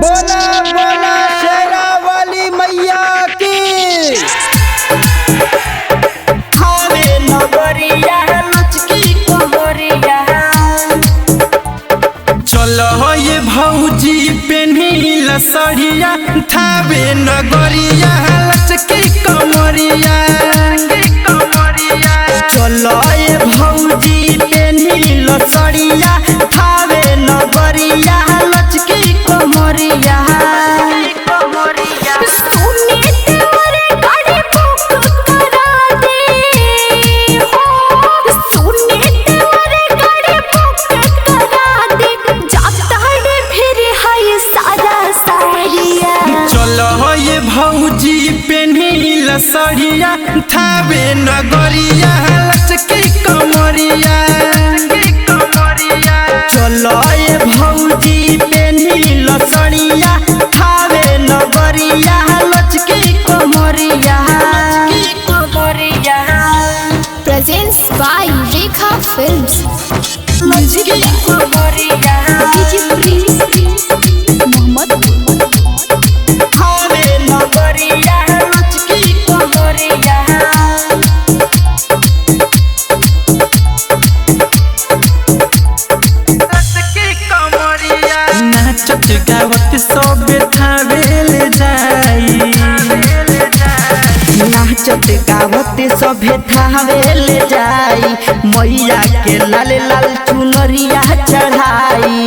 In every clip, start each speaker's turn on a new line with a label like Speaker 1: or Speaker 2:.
Speaker 1: बोला बोला शेरा वाली मैया की।
Speaker 2: थावे नगरिया लचकी कमरिया।
Speaker 1: चलो ये भौजी पेन्हिल सड़िया थावे नगरिया लचकी कमरिया। चलो ये भौजी पेन्हिल सड़िया थावे नगरिया लचकी कमरिया। भौजी पेन्हिल सड़िया थावे नगरिया लचकी कमरिया। चलो ये भौजी पेन्हिल सड़िया थावे नगरिया लचकी कमरिया।
Speaker 3: Presents by Rekha Films.
Speaker 2: लचकी कमरिया।
Speaker 3: DJ Prince Mohammed
Speaker 1: नाचत गावत सब थावेल जाई। नाचत गावत सब थावेल जाई मैया के लाल लाल चुनरिया चढ़ाई।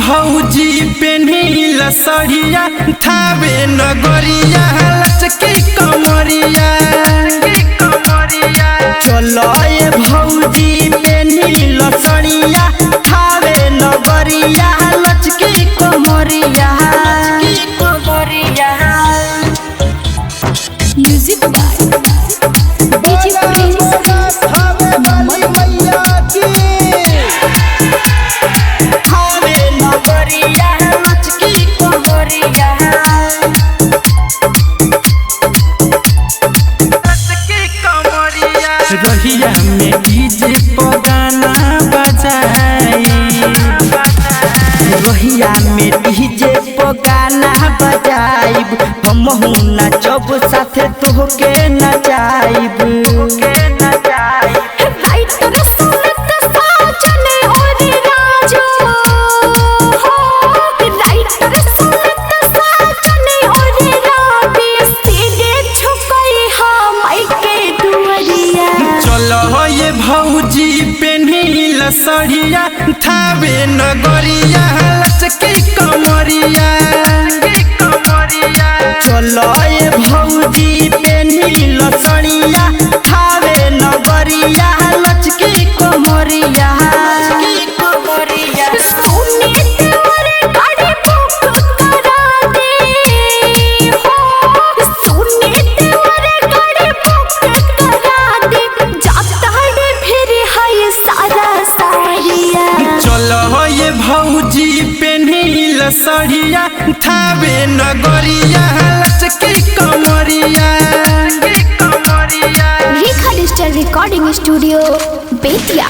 Speaker 1: भौजी पेन्हिल सड़िया थावे नगरिया लचकी कमरिया। चलो ये भौजी पेन्हिल सड़िया थावे नगरिया लचकी कमरिया।
Speaker 3: Music by DJ Prince Mohammed
Speaker 1: रहिया में डीजे पर गाना बजाई। रहिया में डीजे पर गाना बजाइब हमहू नाचब साथे तोहके नचाइब। भौजी पेन्हिल सड़िया थावे नगरिया लचकी कमरिया। चलो ये भौजी पेन्हिल सड़िया थावे नगरिया लचकी कमरिया। भौजी पेन्हिल सड़िया थावे नगरिया लचकी कमरिया।
Speaker 3: Rekha Digital Recording Studio, Betia।